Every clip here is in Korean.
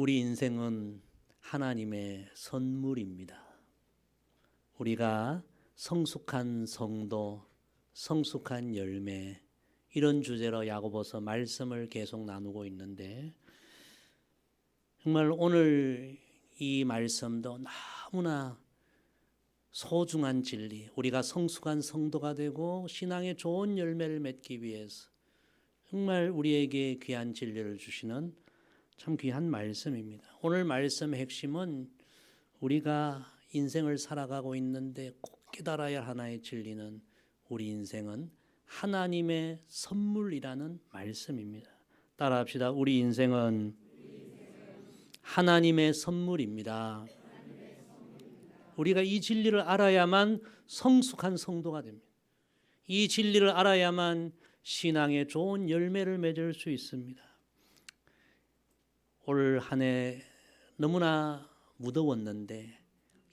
우리 인생은 하나님의 선물입니다. 우리가 성숙한 성도, 성숙한 열매, 이런 주제로 야고보서 말씀을 계속 나누고 있는데, 정말 오늘 이 말씀도 너무나 소중한 진리, 우리가 성숙한 성도가 되고 신앙의 좋은 열매를 맺기 위해서 정말 우리에게 귀한 진리를 주시는 참 귀한 말씀입니다. 오늘 말씀의 핵심은 우리가 인생을 살아가고 있는데 꼭 깨달아야 할 하나의 진리는, 우리 인생은 하나님의 선물이라는 말씀입니다. 따라합시다. 우리 인생은 하나님의 선물입니다. 우리가 이 진리를 알아야만 성숙한 성도가 됩니다. 이 진리를 알아야만 신앙의 좋은 열매를 맺을 수 있습니다. 올 한 해 너무나 무더웠는데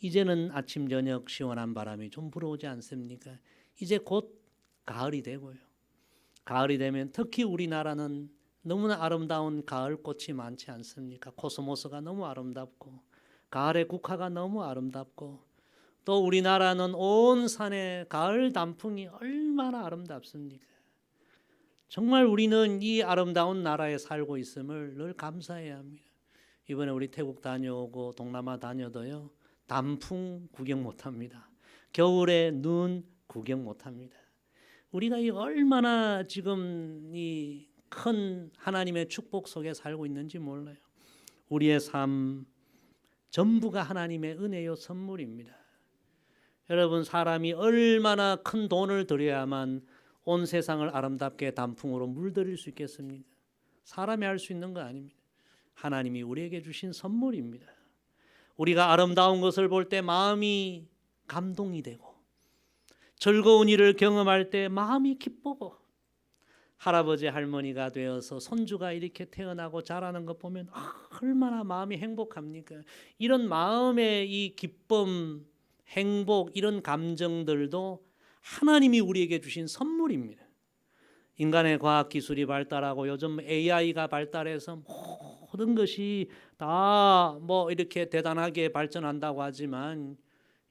이제는 아침 저녁 시원한 바람이 좀 불어오지 않습니까? 이제 곧 가을이 되고요. 가을이 되면 특히 우리나라는 너무나 아름다운 가을 꽃이 많지 않습니까? 코스모스가 너무 아름답고 가을의 국화가 너무 아름답고, 또 우리나라는 온 산에 가을 단풍이 얼마나 아름답습니까? 정말 우리는 이 아름다운 나라에 살고 있음을 늘 감사해야 합니다. 이번에 우리 태국 다녀오고 동남아 다녀도요, 단풍 구경 못합니다. 겨울에 눈 구경 못합니다. 우리가 이 얼마나 지금 이 큰 하나님의 축복 속에 살고 있는지 몰라요. 우리의 삶 전부가 하나님의 은혜요 선물입니다. 여러분, 사람이 얼마나 큰 돈을 들여야만 온 세상을 아름답게 단풍으로 물들일 수 있겠습니까? 사람이 할 수 있는 거 아닙니다. 하나님이 우리에게 주신 선물입니다. 우리가 아름다운 것을 볼 때 마음이 감동이 되고, 즐거운 일을 경험할 때 마음이 기쁘고, 할아버지 할머니가 되어서 손주가 이렇게 태어나고 자라는 것 보면 얼마나 마음이 행복합니까? 이런 마음의 이 기쁨, 행복, 이런 감정들도 하나님이 우리에게 주신 선물입니다. 인간의 과학기술이 발달하고 요즘 AI가 발달해서 모든 것이 다 이렇게 대단하게 발전한다고 하지만,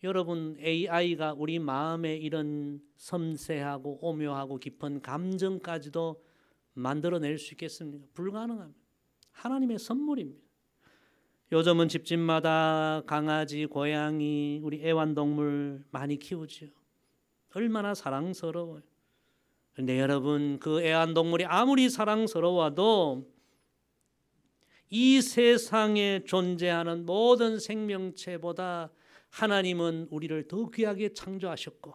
여러분, AI가 우리 마음에 이런 섬세하고 오묘하고 깊은 감정까지도 만들어낼 수 있겠습니까? 불가능합니다. 하나님의 선물입니다. 요즘은 집집마다 강아지, 고양이, 우리 애완동물 많이 키우죠. 얼마나 사랑스러워요. 그런데 여러분, 그 애완동물이 아무리 사랑스러워도 이 세상에 존재하는 모든 생명체보다 하나님은 우리를 더 귀하게 창조하셨고,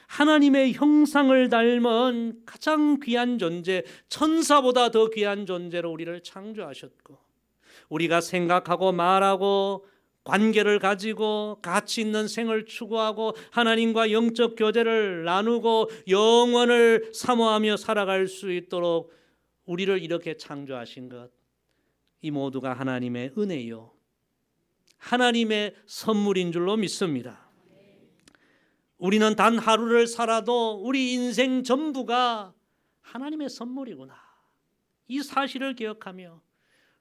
하나님의 형상을 닮은 가장 귀한 존재, 천사보다 더 귀한 존재로 우리를 창조하셨고, 우리가 생각하고 말하고 관계를 가지고 가치 있는 생을 추구하고 하나님과 영적 교제를 나누고 영원을 사모하며 살아갈 수 있도록 우리를 이렇게 창조하신 것, 이 모두가 하나님의 은혜요, 하나님의 선물인 줄로 믿습니다. 우리는 단 하루를 살아도 우리 인생 전부가 하나님의 선물이구나, 이 사실을 기억하며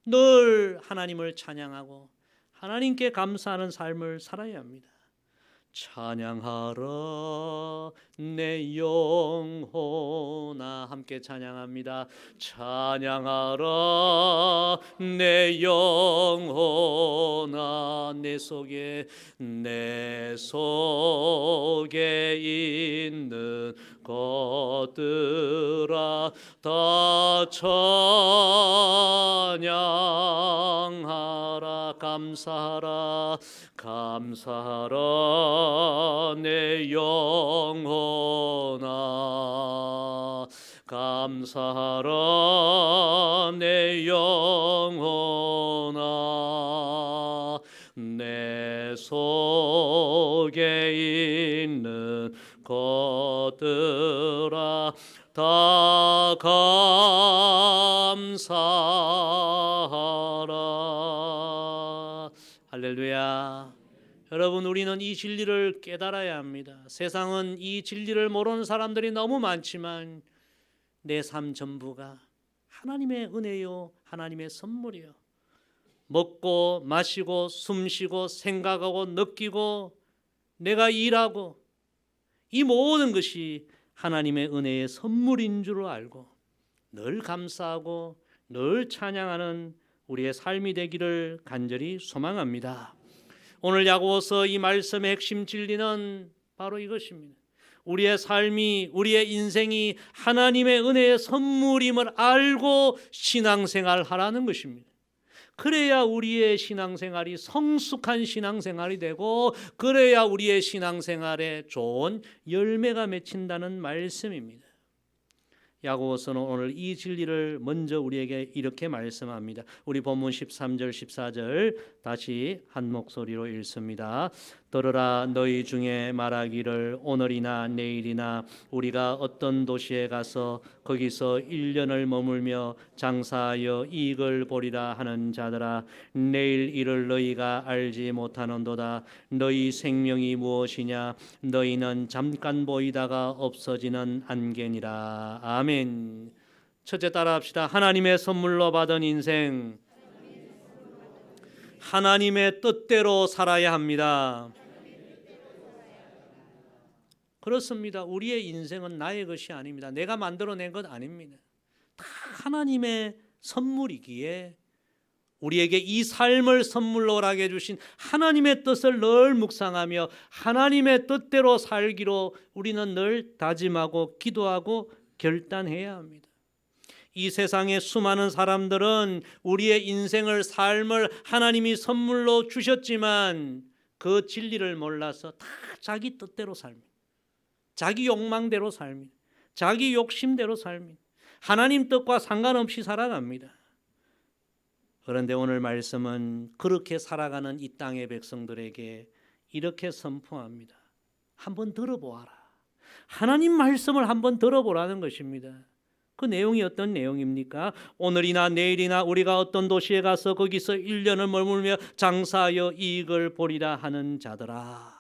늘 하나님을 찬양하고 하나님께 감사하는 삶을 살아야 합니다. 찬양하라 내 영혼아, 함께 찬양합니다. 찬양하라 내 영혼아, 내 속에 있는 것들아 다 찬양하라. 감사하라 내 영혼아, 감사하라 내 영혼아, 내 속에 있는 것들아 다 감사하라. 할렐루야. 여러분, 우리는 이 진리를 깨달아야 합니다. 세상은 이 진리를 모르는 사람들이 너무 많지만 내 삶 전부가 하나님의 은혜요, 하나님의 선물이요. 먹고 마시고 숨쉬고 생각하고 느끼고 내가 일하고 이 모든 것이 하나님의 은혜의 선물인 줄 알고 늘 감사하고 늘 찬양하는 우리의 삶이 되기를 간절히 소망합니다. 오늘 야고보서 이 말씀의 핵심 진리는 바로 이것입니다. 우리의 삶이, 우리의 인생이 하나님의 은혜의 선물임을 알고 신앙생활 하라는 것입니다. 그래야 우리의 신앙생활이 성숙한 신앙생활이 되고 그래야 우리의 신앙생활에 좋은 열매가 맺힌다는 말씀입니다. 야고보서는 오늘 이 진리를 먼저 우리에게 이렇게 말씀합니다. 우리 본문 13절 14절 다시 한 목소리로 읽습니다. 들으라, 너희 중에 말하기를 오늘이나 내일이나 우리가 어떤 도시에 가서 거기서 1년을 머물며 장사하여 이익을 보리라 하는 자들아, 내일 일을 너희가 알지 못하는도다. 너희 생명이 무엇이냐? 너희는 잠깐 보이다가 없어지는 안개니라. 아멘. 첫째 따라합시다. 하나님의 선물로 받은 인생, 하나님의 뜻대로 살아야 합니다. 그렇습니다. 우리의 인생은 나의 것이 아닙니다. 내가 만들어낸 것 아닙니다. 다 하나님의 선물이기에 우리에게 이 삶을 선물로 하게 주신 하나님의 뜻을 늘 묵상하며 하나님의 뜻대로 살기로 우리는 늘 다짐하고 기도하고 결단해야 합니다. 이 세상의 수많은 사람들은 우리의 인생을, 삶을 하나님이 선물로 주셨지만 그 진리를 몰라서 다 자기 뜻대로 삽니다. 자기 욕망대로 삽니다. 자기 욕심대로 삽니다. 하나님 뜻과 상관없이 살아갑니다. 그런데 오늘 말씀은 그렇게 살아가는 이 땅의 백성들에게 이렇게 선포합니다. 한번 들어보아라. 하나님 말씀을 한번 들어보라는 것입니다. 그 내용이 어떤 내용입니까? 오늘이나 내일이나 우리가 어떤 도시에 가서 거기서 1년을 머물며 장사하여 이익을 보리라 하는 자들아.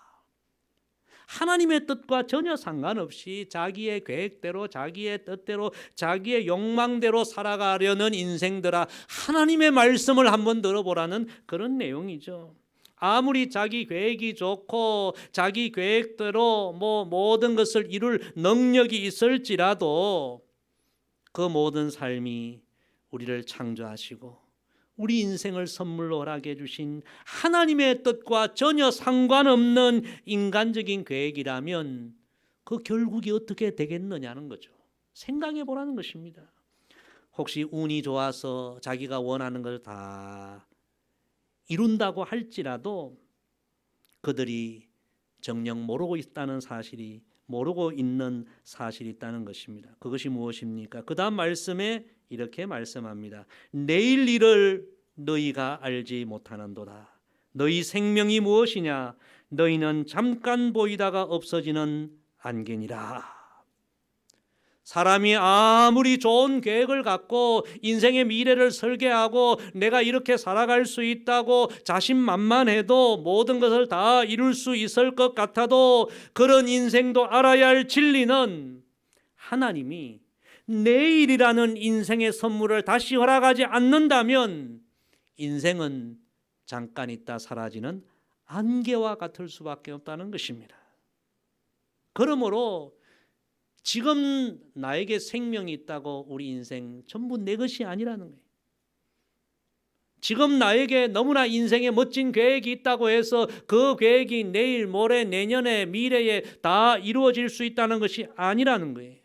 하나님의 뜻과 전혀 상관없이 자기의 계획대로, 자기의 뜻대로, 자기의 욕망대로 살아가려는 인생들아, 하나님의 말씀을 한번 들어보라는 그런 내용이죠. 아무리 자기 계획이 좋고 자기 계획대로 모든 것을 이룰 능력이 있을지라도 그 모든 삶이 우리를 창조하시고 우리 인생을 선물로 허락해 주신 하나님의 뜻과 전혀 상관없는 인간적인 계획이라면 그 결국이 어떻게 되겠느냐는 거죠. 생각해 보라는 것입니다. 혹시 운이 좋아서 자기가 원하는 걸 다 이룬다고 할지라도 그들이 정녕 모르고 있다는 사실이, 모르고 있는 사실이 있다는 것입니다. 그것이 무엇입니까? 그 다음 말씀에 이렇게 말씀합니다. 내일 일을 너희가 알지 못하는도다. 너희 생명이 무엇이냐? 너희는 잠깐 보이다가 없어지는 안개니라. 사람이 아무리 좋은 계획을 갖고 인생의 미래를 설계하고 내가 이렇게 살아갈 수 있다고 자신만만해도 모든 것을 다 이룰 수 있을 것 같아도 그런 인생도 알아야 할 진리는 하나님이 내일이라는 인생의 선물을 다시 허락하지 않는다면 인생은 잠깐 있다 사라지는 안개와 같을 수밖에 없다는 것입니다. 그러므로 지금 나에게 생명이 있다고 우리 인생 전부 내 것이 아니라는 거예요. 지금 나에게 너무나 인생에 멋진 계획이 있다고 해서 그 계획이 내일, 모레, 내년에, 미래에 다 이루어질 수 있다는 것이 아니라는 거예요.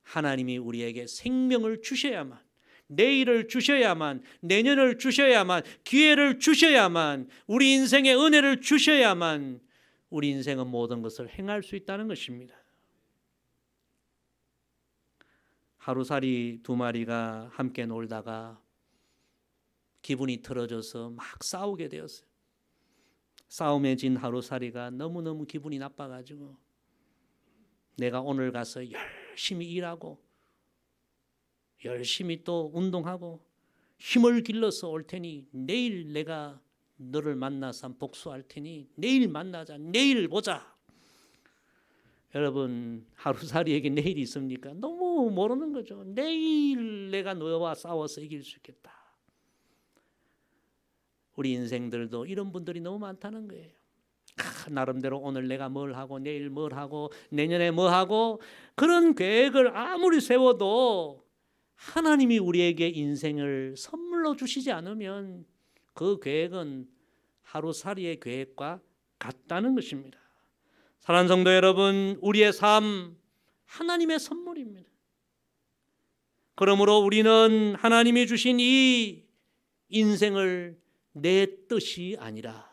하나님이 우리에게 생명을 주셔야만, 내일을 주셔야만, 내년을 주셔야만, 기회를 주셔야만, 우리 인생에 은혜를 주셔야만 우리 인생은 모든 것을 행할 수 있다는 것입니다. 하루살이 두 마리가 함께 놀다가 기분이 틀어져서 막 싸우게 되었어요. 싸움에 진 하루살이가 너무너무 기분이 나빠가지고 내가 오늘 가서 열심히 일하고 열심히 또 운동하고 힘을 길러서 올 테니 내일 내가 너를 만나서 복수할 테니 내일 만나자, 내일 보자. 여러분, 하루살이에게 내일이 있습니까? 너무 모르는 거죠. 내일 내가 너와 싸워서 이길 수 있겠다. 우리 인생들도 이런 분들이 너무 많다는 거예요. 나름대로 오늘 내가 뭘 하고 내일 뭘 하고 내년에 뭐 하고 그런 계획을 아무리 세워도 하나님이 우리에게 인생을 선물로 주시지 않으면 그 계획은 하루살이의 계획과 같다는 것입니다. 사랑하는 성도 여러분, 우리의 삶 하나님의 선물입니다. 그러므로 우리는 하나님이 주신 이 인생을 내 뜻이 아니라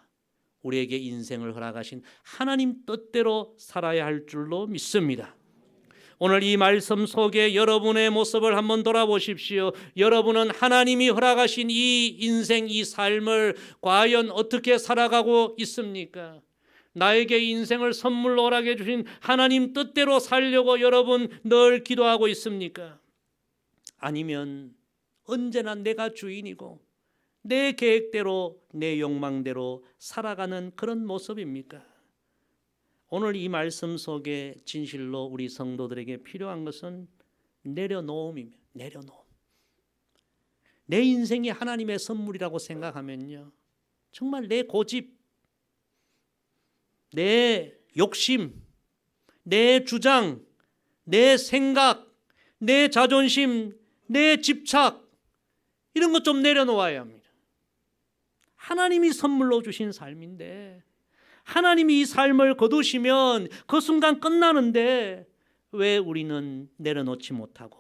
우리에게 인생을 허락하신 하나님 뜻대로 살아야 할 줄로 믿습니다. 오늘 이 말씀 속에 여러분의 모습을 한번 돌아보십시오. 여러분은 하나님이 허락하신 이 인생, 이 삶을 과연 어떻게 살아가고 있습니까? 나에게 인생을 선물로 허락해 주신 하나님 뜻대로 살려고 여러분 늘 기도하고 있습니까? 아니면 언제나 내가 주인이고 내 계획대로 내 욕망대로 살아가는 그런 모습입니까? 오늘 이 말씀 속에 진실로 우리 성도들에게 필요한 것은 내려놓음입니다. 내려놓음. 내 인생이 하나님의 선물이라고 생각하면요, 정말 내 고집, 내 욕심, 내 주장, 내 생각, 내 자존심, 내 집착, 이런 것 좀 내려놓아야 합니다. 하나님이 선물로 주신 삶인데 하나님이 이 삶을 거두시면 그 순간 끝나는데 왜 우리는 내려놓지 못하고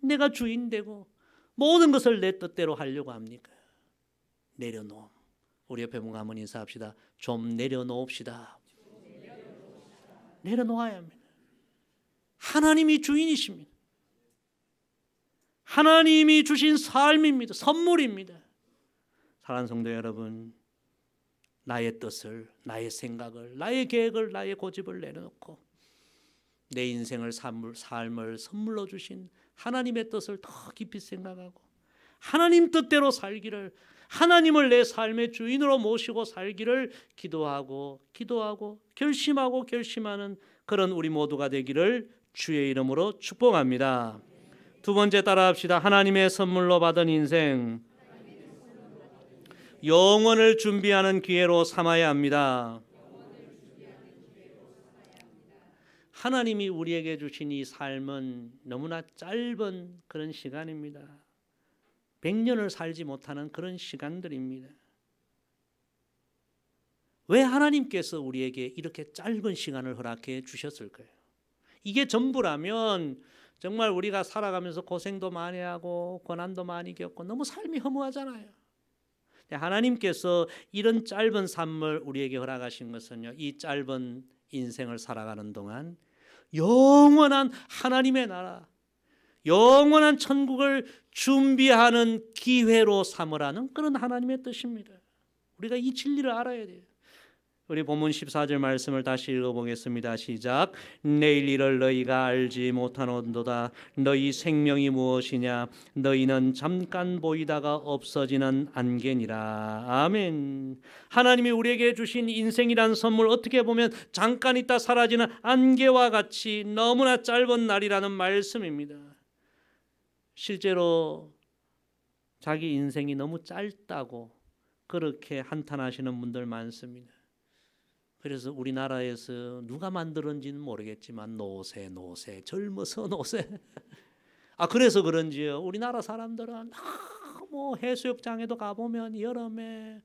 내가 주인 되고 모든 것을 내 뜻대로 하려고 합니까? 내려놓음. 우리 옆에 분과 한번 인사합시다. 좀 내려놓읍시다. 내려놓아야 합니다. 하나님이 주인이십니다. 하나님이 주신 삶입니다. 선물입니다. 사랑하는 성도 여러분, 나의 뜻을, 나의 생각을, 나의 계획을, 나의 고집을 내려놓고 내 인생을 삶을 선물로 주신 하나님의 뜻을 더 깊이 생각하고 하나님 뜻대로 살기를, 하나님을 내 삶의 주인으로 모시고 살기를 기도하고 결심하는 그런 우리 모두가 되기를 주의 이름으로 축복합니다. 두 번째 따라합시다. 하나님의 선물로 받은 인생, 영원을 준비하는 기회로 삼아야 합니다. 하나님이 우리에게 주신 이 삶은 너무나 짧은 그런 시간입니다. 100년을 살지 못하는 그런 시간들입니다. 왜 하나님께서 우리에게 이렇게 짧은 시간을 허락해 주셨을까요? 이게 전부라면 정말 우리가 살아가면서 고생도 많이 하고 고난도 많이 겪고 너무 삶이 허무하잖아요. 하나님께서 이런 짧은 삶을 우리에게 허락하신 것은요, 이 짧은 인생을 살아가는 동안 영원한 하나님의 나라, 영원한 천국을 준비하는 기회로 삼으라는 그런 하나님의 뜻입니다. 우리가 이 진리를 알아야 돼요. 우리 본문 14절 말씀을 다시 읽어보겠습니다. 시작. 내일 일을 너희가 알지 못하노도다. 너희 생명이 무엇이냐? 너희는 잠깐 보이다가 없어지는 안개니라. 아멘. 하나님이 우리에게 주신 인생이란 선물, 어떻게 보면 잠깐 있다 사라지는 안개와 같이 너무나 짧은 날이라는 말씀입니다. 실제로 자기 인생이 너무 짧다고 그렇게 한탄하시는 분들 많습니다. 그래서 우리나라에서 누가 만들었는지는 모르겠지만 노세 젊어서 노세. 그래서 그런지요, 우리나라 사람들은 뭐 해수욕장에도 가보면 여름에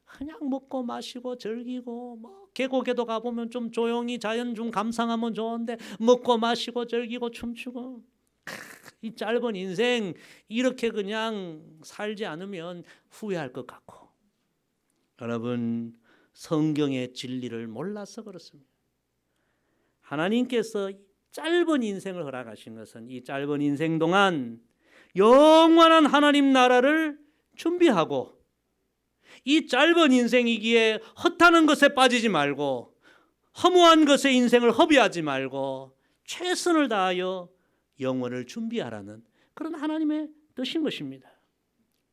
그냥 먹고 마시고 즐기고, 뭐 계곡에도 가보면 좀 조용히 자연 좀 감상하면 좋은데 먹고 마시고 즐기고 춤추고. 이 짧은 인생 이렇게 그냥 살지 않으면 후회할 것 같고, 여러분 성경의 진리를 몰라서 그렇습니다. 하나님께서 짧은 인생을 허락하신 것은 이 짧은 인생 동안 영원한 하나님 나라를 준비하고, 이 짧은 인생이기에 헛하는 것에 빠지지 말고 허무한 것에 인생을 허비하지 말고 최선을 다하여 영원을 준비하라는 그런 하나님의 뜻인 것입니다.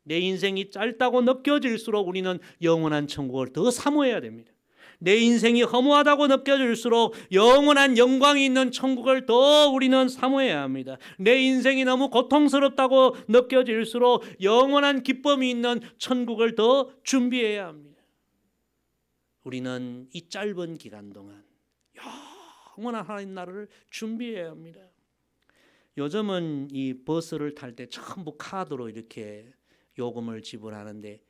내 인생이 짧다고 느껴질수록 우리는 영원한 천국을 더 사모해야 됩니다. 내 인생이 허무하다고 느껴질수록 영원한 영광이 있는 천국을 더 우리는 사모해야 합니다. 내 인생이 너무 고통스럽다고 느껴질수록 영원한 기쁨이 있는 천국을 더 준비해야 합니다. 우리는 이 짧은 기간 동안 영원한 하나님 나라를 준비해야 합니다. 요즘은 이 버스를 탈 때 전부 카드로 이렇게 요금을 지불하는데,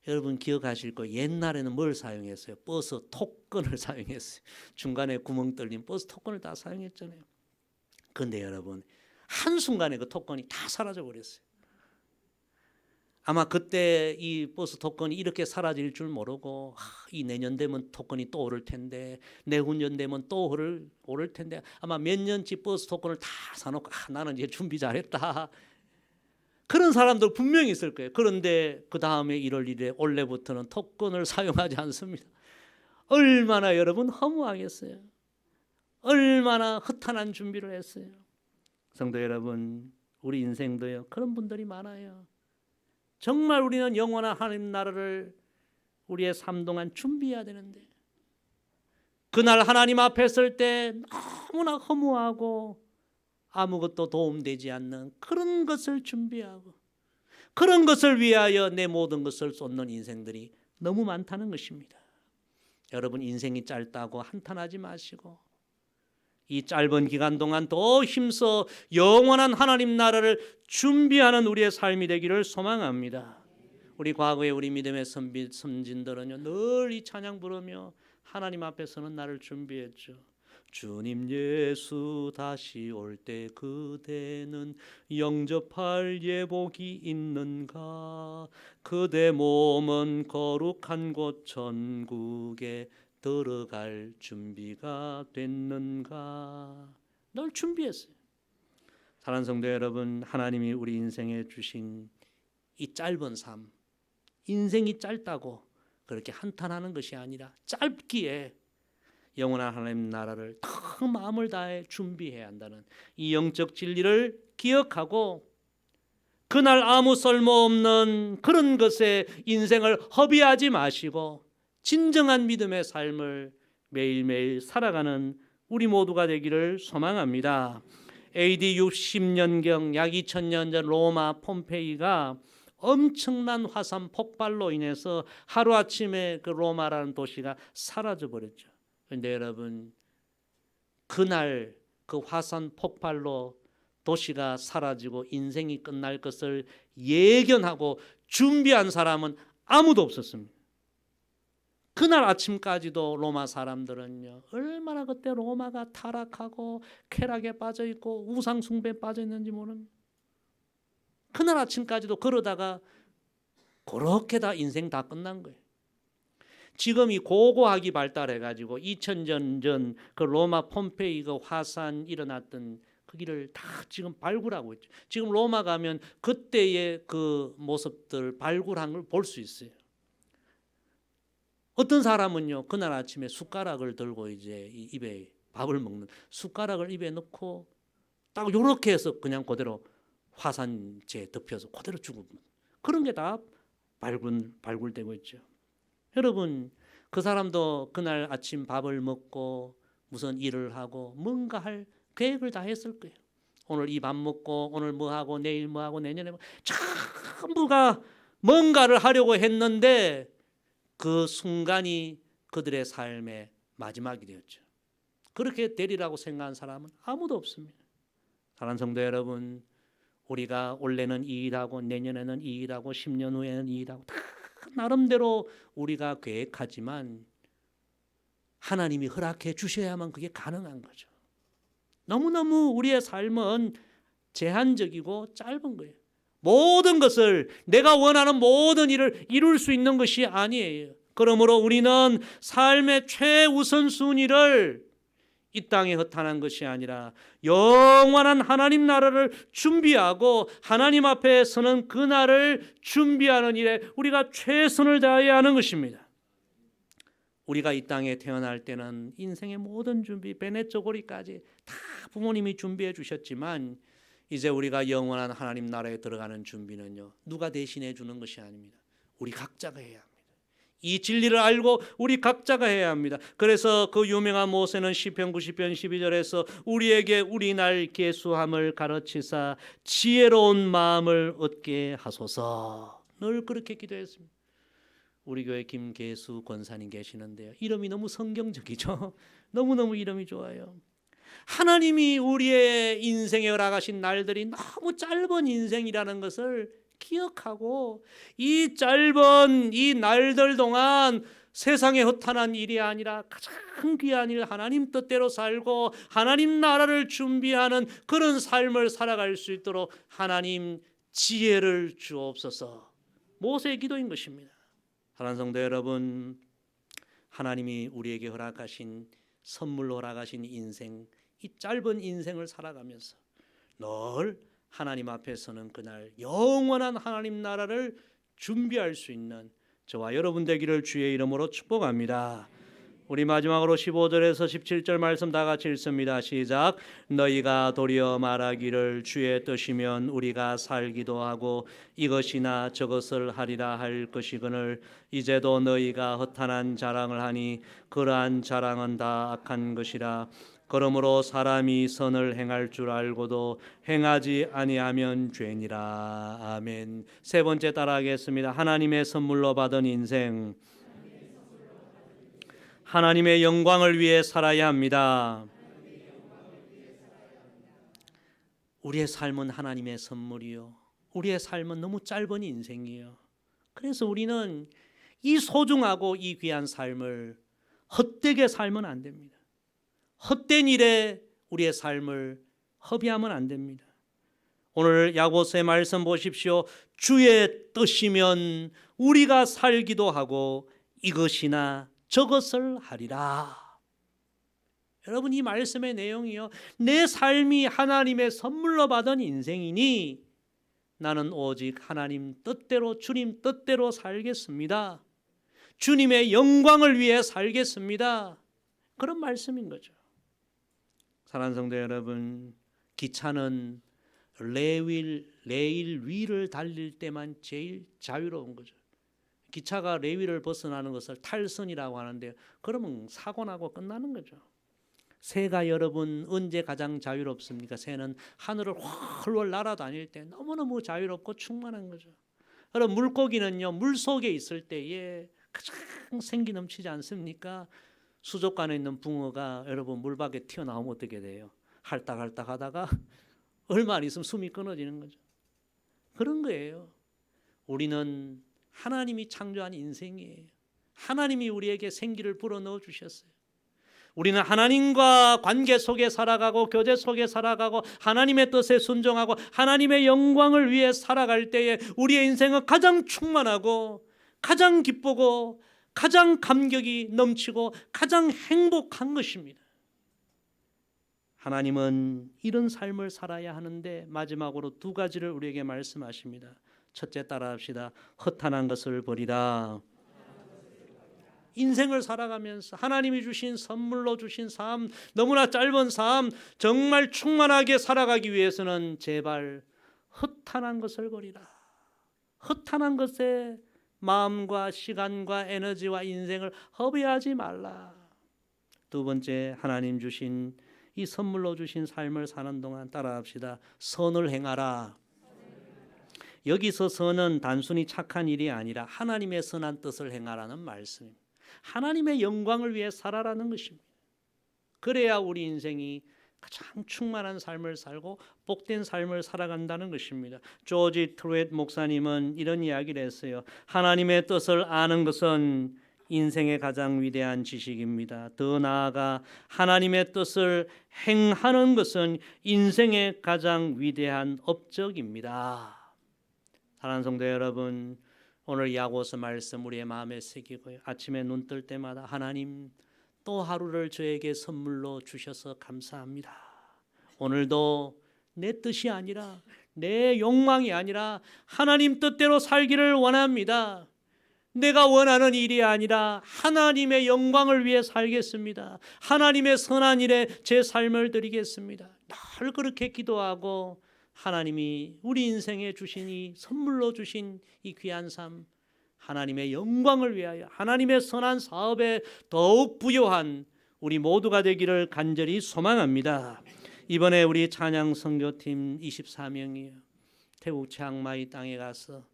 여러분 기억하실 거예요. 옛날에는 뭘 사용했어요? 버스 토큰을 사용했어요. 중간에 구멍 뚫린 버스 토큰을 다 사용했잖아요. 그런데 여러분, 한순간에 그 토큰이 다 사라져 버렸어요. 아마 그때 이 버스 토큰이 이렇게 사라질 줄 모르고, 이 내년 되면 토큰이 또 오를 텐데, 내후년 되면 또 오를 텐데, 아마 몇 년치 버스 토큰을 다 사놓고 나는 이제 준비 잘했다, 그런 사람들 분명히 있을 거예요. 그런데 그 다음에 1월 1일에 올해부터는 토큰을 사용하지 않습니다. 얼마나 여러분 허무하겠어요. 얼마나 허탄한 준비를 했어요. 성도 여러분, 우리 인생도요, 그런 분들이 많아요. 정말 우리는 영원한 하나님 나라를 우리의 삶 동안 준비해야 되는데, 그날 하나님 앞에 설 때 너무나 허무하고 아무것도 도움되지 않는 그런 것을 준비하고, 그런 것을 위하여 내 모든 것을 쏟는 인생들이 너무 많다는 것입니다. 여러분, 인생이 짧다고 한탄하지 마시고, 이 짧은 기간 동안 더 힘써 영원한 하나님 나라를 준비하는 우리의 삶이 되기를 소망합니다. 우리 과거에 우리 믿음의 선진들은요, 늘 이 찬양 부르며 하나님 앞에서는 나를 준비했죠. 주님 예수 다시 올 때 그대는 영접할 예복이 있는가? 그대 몸은 거룩한 곳 천국에 들어갈 준비가 됐는가? 늘 준비했어요. 사랑하는 성도 여러분, 하나님이 우리 인생에 주신 이 짧은 삶, 인생이 짧다고 그렇게 한탄하는 것이 아니라 짧기에 영원한 하나님 나라를 더 마음을 다해 준비해야 한다는 이 영적 진리를 기억하고, 그날 아무 쓸모없는 그런 것에 인생을 허비하지 마시고 진정한 믿음의 삶을 매일매일 살아가는 우리 모두가 되기를 소망합니다. AD 60년경 약 2000년 전 로마 폼페이가 엄청난 화산 폭발로 인해서 하루아침에 그 로마라는 도시가 사라져버렸죠. 그런데 여러분, 그날 그 화산 폭발로 도시가 사라지고 인생이 끝날 것을 예견하고 준비한 사람은 아무도 없었습니다. 그날 아침까지도 로마 사람들은요, 얼마나 그때 로마가 타락하고 쾌락에 빠져 있고 우상 숭배에 빠져 있는지 모릅니다. 그날 아침까지도 그러다가 그렇게 다 인생 다 끝난 거예요. 지금 이 고고학이 발달해가지고 2000년 전 그 로마 폼페이 그 화산 일어났던 그 길을 다 지금 발굴하고 있죠. 지금 로마 가면 그때의 그 모습들 발굴한 걸 볼 수 있어요. 어떤 사람은요, 그날 아침에 숟가락을 들고 이제 입에 밥을 먹는, 숟가락을 입에 넣고 딱 요렇게 해서 그냥 그대로 화산재에 덮여서 그대로 죽은, 그런 게 다 발굴되고 있죠. 여러분, 그 사람도 그날 아침 밥을 먹고 무슨 일을 하고 뭔가 할 계획을 다 했을 거예요. 오늘 이 밥 먹고 오늘 뭐 하고 내일 뭐 하고 내년에 뭐, 전부가 뭔가를 하려고 했는데 그 순간이 그들의 삶의 마지막이 되었죠. 그렇게 되리라고 생각한 사람은 아무도 없습니다. 사랑하는 성도 여러분, 우리가 올해는 이 일하고 내년에는 이 일하고 10년 후에는 이 일하고 다 나름대로 우리가 계획하지만 하나님이 허락해 주셔야만 그게 가능한 거죠. 너무너무 우리의 삶은 제한적이고 짧은 거예요. 모든 것을, 내가 원하는 모든 일을 이룰 수 있는 것이 아니에요. 그러므로 우리는 삶의 최우선순위를 이 땅에 허탄한 것이 아니라 영원한 하나님 나라를 준비하고 하나님 앞에 서는 그날을 준비하는 일에 우리가 최선을 다해야 하는 것입니다. 우리가 이 땅에 태어날 때는 인생의 모든 준비, 베네 쪼고리까지 다 부모님이 준비해 주셨지만 이제 우리가 영원한 하나님 나라에 들어가는 준비는요, 누가 대신해 주는 것이 아닙니다. 우리 각자가 해야 합니다. 이 진리를 알고 우리 각자가 해야 합니다. 그래서 그 유명한 모세는 시편 90편 12절에서 우리에게 우리 날 계수함을 가르치사 지혜로운 마음을 얻게 하소서. 늘 그렇게 기도했습니다. 우리 교회 김계수 권사님 계시는데요. 이름이 너무 성경적이죠. 너무너무 이름이 좋아요. 하나님이 우리의 인생에 허락하신 날들이 너무 짧은 인생이라는 것을 기억하고 이 짧은 이 날들 동안 세상에 허탄한 일이 아니라 가장 귀한 일 하나님 뜻대로 살고 하나님 나라를 준비하는 그런 삶을 살아갈 수 있도록 하나님 지혜를 주옵소서. 모세의 기도인 것입니다. 사랑하는 성도 여러분, 하나님이 우리에게 허락하신 선물로 허락하신 인생, 이 짧은 인생을 살아가면서 늘 하나님 앞에서는 그날 영원한 하나님 나라를 준비할 수 있는 저와 여러분 되기를 주의 이름으로 축복합니다. 우리 마지막으로 15절에서 17절 말씀 다 같이 읽습니다. 시작. 너희가 도리어 말하기를 주의 뜻이면 우리가 살기도 하고 이것이나 저것을 하리라 할 것이거늘 이제도 너희가 허탄한 자랑을 하니 그러한 자랑은 다 악한 것이라. 그러므로 사람이 선을 행할 줄 알고도 행하지 아니하면 죄니라. 아멘. 세 번째 따라하겠습니다. 하나님의 선물로 받은 인생, 하나님의 영광을 위해 살아야 합니다. 우리의 삶은 하나님의 선물이요, 우리의 삶은 너무 짧은 인생이에요. 그래서 우리는 이 소중하고 이 귀한 삶을 헛되게 살면 안 됩니다. 헛된 일에 우리의 삶을 허비하면 안 됩니다. 오늘 야고보서의 말씀 보십시오. 주의 뜻이면 우리가 살기도 하고 이것이나 저것을 하리라. 여러분, 이 말씀의 내용이요, 내 삶이 하나님의 선물로 받은 인생이니 나는 오직 하나님 뜻대로, 주님 뜻대로 살겠습니다. 주님의 영광을 위해 살겠습니다. 그런 말씀인 거죠. 사랑하는 성도 여러분, 기차는 레일 위를 달릴 때만 제일 자유로운 거죠. 기차가 레일을 벗어나는 것을 탈선이라고 하는데요, 그러면 사고 나고 끝나는 거죠. 새가 여러분 언제 가장 자유롭습니까? 새는 하늘을 훨훨 날아다닐 때 너무너무 자유롭고 충만한 거죠. 여러분, 물고기는요, 물속에 있을 때에 가장 생기 넘치지 않습니까? 수족관에 있는 붕어가 여러분 물 밖에 튀어나오면 어떻게 돼요? 할딱할딱 하다가 얼마 안 있으면 숨이 끊어지는 거죠. 그런 거예요. 우리는 하나님이 창조한 인생이에요. 하나님이 우리에게 생기를 불어넣어 주셨어요. 우리는 하나님과 관계 속에 살아가고 교제 속에 살아가고 하나님의 뜻에 순종하고 하나님의 영광을 위해 살아갈 때에 우리의 인생은 가장 충만하고 가장 기쁘고 가장 감격이 넘치고 가장 행복한 것입니다. 하나님은 이런 삶을 살아야 하는데 마지막으로 두 가지를 우리에게 말씀하십니다. 첫째, 따라합시다. 허탄한 것을 버리라. 인생을 살아가면서 하나님이 주신 선물로 주신 삶, 너무나 짧은 삶, 정말 충만하게 살아가기 위해서는 제발 허탄한 것을 버리라. 허탄한 것에 마음과 시간과 에너지와 인생을 허비하지 말라. 두 번째, 하나님 주신 이 선물로 주신 삶을 사는 동안 따라합시다. 선을 행하라. 여기서 선은 단순히 착한 일이 아니라 하나님의 선한 뜻을 행하라는 말씀입니다. 하나님의 영광을 위해 살아라는 것입니다. 그래야 우리 인생이 가장 충만한 삶을 살고 복된 삶을 살아간다는 것입니다. 조지 트루엣 목사님은 이런 이야기를 했어요. 하나님의 뜻을 아는 것은 인생의 가장 위대한 지식입니다. 더 나아가 하나님의 뜻을 행하는 것은 인생의 가장 위대한 업적입니다. 사랑하는 성도 여러분, 오늘 야고보서 말씀 우리의 마음에 새기고요, 아침에 눈 뜰 때마다 하나님 또 하루를 저에게 선물로 주셔서 감사합니다. 오늘도 내 뜻이 아니라 내 욕망이 아니라 하나님 뜻대로 살기를 원합니다. 내가 원하는 일이 아니라 하나님의 영광을 위해 살겠습니다. 하나님의 선한 일에 제 삶을 드리겠습니다. 늘 그렇게 기도하고 하나님이 우리 인생에 주신 이 선물로 주신 이 귀한 삶, 하나님의 영광을 위하여 하나님의 선한 사업에 더욱 부요한 우리 모두가 되기를 간절히 소망합니다. 이번에 우리 찬양 선교팀 24명이요. 태국 치앙마이 땅에 가서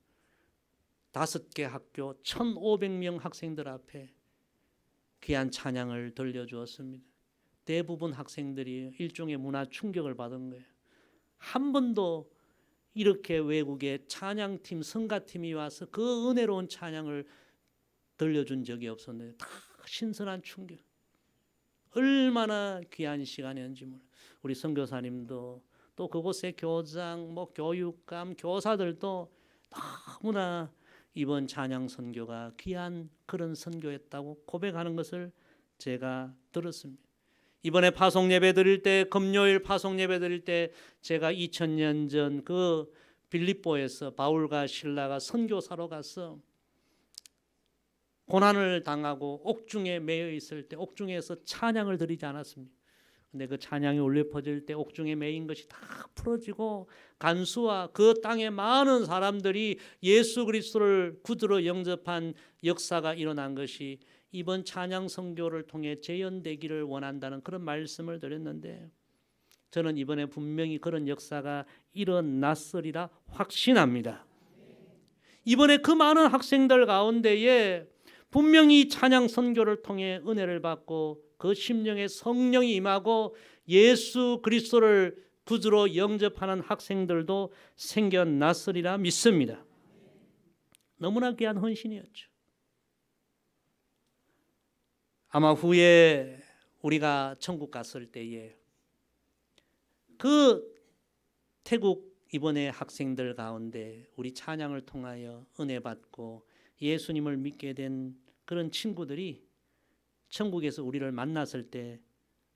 5개 학교 1,500명 학생들 앞에 귀한 찬양을 들려주었습니다. 대부분 학생들이 일종의 문화 충격을 받은 거예요. 한 번도 이렇게 외국의 찬양팀, 성가팀이 와서 그 은혜로운 찬양을 들려준 적이 없었는데 다 신선한 충격. 얼마나 귀한 시간이었는지 몰라요. 우리 선교사님도 또 그곳의 교장, 교육감, 교사들도 너무나 이번 찬양 선교가 귀한 그런 선교였다고 고백하는 것을 제가 들었습니다. 이번에 파송 예배 드릴 때, 금요일 파송 예배 드릴 때 제가 2000년 전 그 빌립보에서 바울과 실라가 선교사로 가서 고난을 당하고 옥중에 매여 있을 때 옥중에서 찬양을 드리지 않았습니까? 근데 그 찬양이 울려 퍼질 때 옥중에 매인 것이 다 풀어지고 간수와 그 땅의 많은 사람들이 예수 그리스도를 구주로 영접한 역사가 일어난 것이 이번 찬양 선교를 통해 재현되기를 원한다는 그런 말씀을 드렸는데, 저는 이번에 분명히 그런 역사가 일어났으리라 확신합니다. 이번에 그 많은 학생들 가운데에 분명히 찬양 선교를 통해 은혜를 받고 그 심령에 성령이 임하고 예수 그리스도를 구주로 영접하는 학생들도 생겨났으리라 믿습니다. 너무나 귀한 헌신이었죠. 아마 후에 우리가 천국 갔을 때에 그 태국 이번에 학생들 가운데 우리 찬양을 통하여 은혜 받고 예수님을 믿게 된 그런 친구들이 천국에서 우리를 만났을 때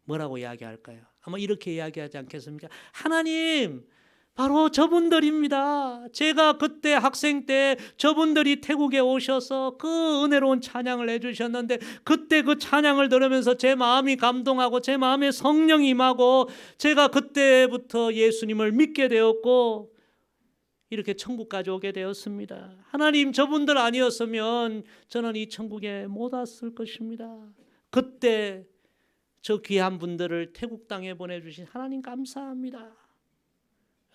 뭐라고 이야기할까요? 아마 이렇게 이야기하지 않겠습니까? 하나님, 바로 저분들입니다. 제가 그때 학생 때 저분들이 태국에 오셔서 그 은혜로운 찬양을 해주셨는데 그때 그 찬양을 들으면서 제 마음이 감동하고 제 마음에 성령이 임하고 제가 그때부터 예수님을 믿게 되었고 이렇게 천국까지 오게 되었습니다. 하나님, 저분들 아니었으면 저는 이 천국에 못 왔을 것입니다. 그때 저 귀한 분들을 태국 땅에 보내주신 하나님 감사합니다.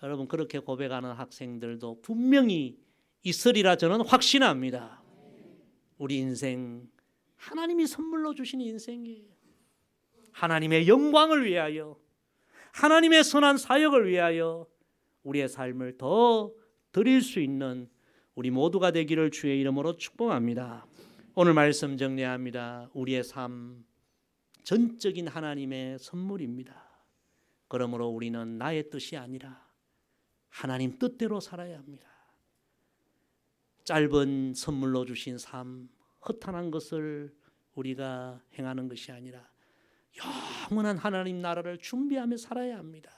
여러분, 그렇게 고백하는 학생들도 분명히 있으리라 저는 확신합니다. 우리 인생 하나님이 선물로 주신 인생이에요. 하나님의 영광을 위하여, 하나님의 선한 사역을 위하여 우리의 삶을 더 드릴 수 있는 우리 모두가 되기를 주의 이름으로 축복합니다. 오늘 말씀 정리합니다. 우리의 삶 전적인 하나님의 선물입니다. 그러므로 우리는 나의 뜻이 아니라 하나님 뜻대로 살아야 합니다. 짧은 선물로 주신 삶, 허탄한 것을 우리가 행하는 것이 아니라 영원한 하나님 나라를 준비하며 살아야 합니다.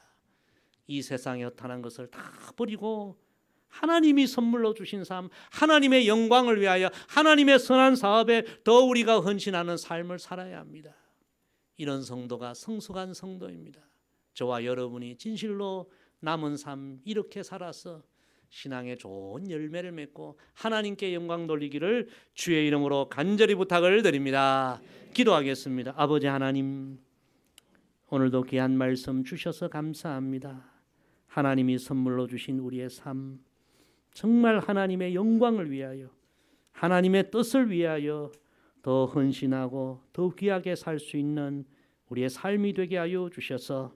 이 세상에 허탄한 것을 다 버리고 하나님이 선물로 주신 삶, 하나님의 영광을 위하여 하나님의 선한 사업에 더 우리가 헌신하는 삶을 살아야 합니다. 이런 성도가 성숙한 성도입니다. 저와 여러분이 진실로 남은 삶 이렇게 살아서 신앙의 좋은 열매를 맺고 하나님께 영광 돌리기를 주의 이름으로 간절히 부탁을 드립니다. 기도하겠습니다. 아버지 하나님, 오늘도 귀한 말씀 주셔서 감사합니다. 하나님이 선물로 주신 우리의 삶, 정말 하나님의 영광을 위하여, 하나님의 뜻을 위하여 더 헌신하고 더 귀하게 살 수 있는 우리의 삶이 되게 하여 주셔서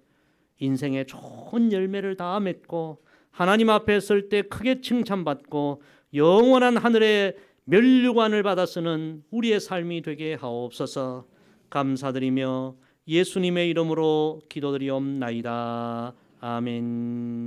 인생의 좋은 열매를 다 맺고 하나님 앞에 설 때 크게 칭찬받고 영원한 하늘의 면류관을 받아 쓰는 우리의 삶이 되게 하옵소서. 감사드리며 예수님의 이름으로 기도드리옵나이다. 아멘.